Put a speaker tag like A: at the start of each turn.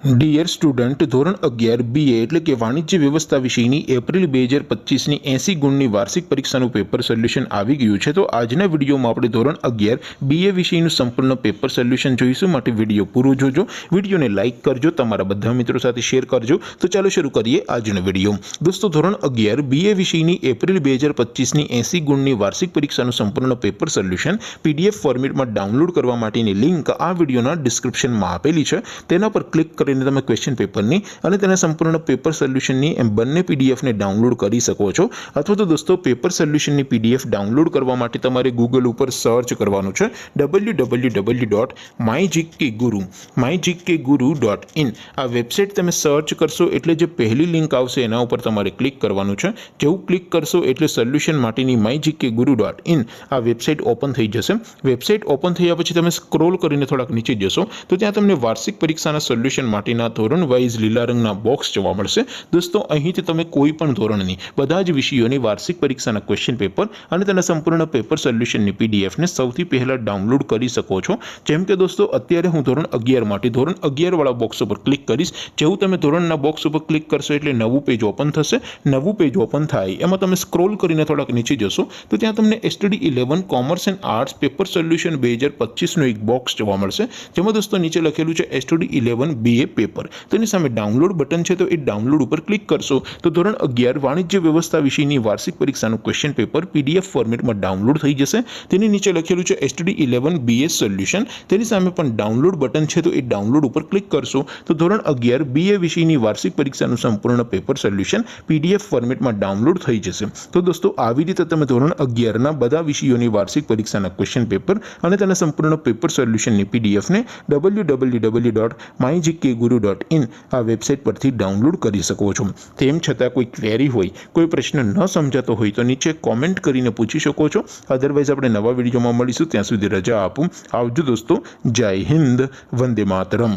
A: Dear student, ધોરણ 11 BA એટલે કે વાણિજ્ય વ્યવસ્થા વિષયની એપ્રિલ 2025ની 80 ગુણની વાર્ષિક પરીક્ષાનું પેપર સોલ્યુશન આવી ગયું છે। તો આજના વિડીયોમાં આપણે ધોરણ 11 BA વિષયનું સંપૂર્ણ પેપર સોલ્યુશન જોઈશું। માટે વિડીયો પૂરો જોજો, વિડીયોને લાઇક કરજો, તમારા બધા મિત્રો સાથે શેર કરજો। તો ચાલો શરૂ કરીએ આજનો વિડીયો। દોસ્તો, ધોરણ 11 BA વિષયની એપ્રિલ 2025ની 80 ગુણની વાર્ષિક પરીક્ષાનું સંપૂર્ણ પેપર સોલ્યુશન PDF ફોર્મેટમાં ડાઉનલોડ કરવા માટેની લિંક આ વિડીયોના ડિસ્ક્રિપ્શનમાં આપેલી છે। તેના પર ક્લિક કરી તમે ક્વેશ્ચન પેપરની અને તેના સંપૂર્ણ પેપર સોલ્યુશનની એમ બંને PDF ને ડાઉનલોડ કરી શકો છો। અથવા તો દોસ્તો, પેપર સોલ્યુશનની PDF ડાઉનલોડ કરવા માટે તમારે ગૂગલ ઉપર સર્ચ કરવાનું છે www.mygkguru.in। આ વેબસાઇટ તમે સર્ચ કરશો એટલે જે પહેલી લિંક આવશે એના ઉપર તમારે ક્લિક કરવાનું છે। જેવું ક્લિક કરશો એટલે સોલ્યુશન માટેની mygkguru.in આ વેબસાઇટ ઓપન થઈ જશે। વેબસાઇટ ઓપન થયા પછી તમે સ્ક્રોલ કરીને થોડાક નીચે જશો તો ત્યાં તમને વાર્ષિક પરીક્ષાના સોલ્યુશન માટેના ધોરણ વાઇઝ લીલા રંગના બોક્સ જોવા મળશે। દોસ્તો, અહીંથી તમે કોઈ પણ ધોરણની બધા જ વિષયોની વાર્ષિક પરીક્ષાના ક્વેશ્ચન પેપર અને તેના સંપૂર્ણ પેપર સોલ્યુશનની PDF ને સૌથી પહેલા ડાઉનલોડ કરી શકો છો। જેમ કે દોસ્તો, અત્યારે હું ધોરણ 11 માટે ધોરણ 11 વાળા બોક્સ ઉપર ક્લિક કરીશ। જેવું તમે ધોરણના બોક્સ ઉપર ક્લિક કરશો એટલે નવું પેજ ઓપન થશે। નવું પેજ ઓપન થાય એમાં તમે સ્ક્રોલ કરીને થોડાક નીચે જશો તો ત્યાં તમને STD 11 commerce and arts paper solution 2025નું એક બોક્સ જોવા મળશે। જેમાં દોસ્તો નીચે લખેલું છે STD 11 BA પેપર। તો એની સામે ડાઉનલોડ બટન છે, તો એ ડાઉનલોડ ઉપર ક્લિક કરશો તો ધોરણ 11 વાણિજ્ય વ્યવસ્થા વિષયની વાર્ષિક પરીક્ષાનું ક્વેશ્ચન પેપર PDF ફોર્મેટમાં ડાઉનલોડ થઈ જશે। તેની નીચે લખેલું છે STD 11 BA સોલ્યુશન। તેની સામે પણ ડાઉનલોડ બટન છે, તો એ ડાઉનલોડ ઉપર ક્લિક કરશો તો ધોરણ 11 BA વિષયની વાર્ષિક પરીક્ષાનું સંપૂર્ણ પેપર સોલ્યુશન PDF ફોર્મેટમાં ડાઉનલોડ થઈ જશે। તો દોસ્તો, આવી રીતે તમે ધોરણ 11ના બધા વિષયોની વાર્ષિક પરીક્ષાના ક્વેશ્ચન પેપર અને તેના સંપૂર્ણ પેપર સોલ્યુશનની PDF ને www.mygkguru.in આ વેબસાઇટ પરથી ડાઉનલોડ કરી શકો છો। તેમ છતાં કોઈ ક્વેરી હોય, કોઈ પ્રશ્ન ન સમજાતો હોય તો નીચે કોમેન્ટ કરીને પૂછી શકો છો। અધરવાઇઝ આપણે નવા વિડીયોમાં મળીશું, ત્યાં સુધી રજા આપું। આવજો દોસ્તો, જય હિન્દ, વંદે માતરમ।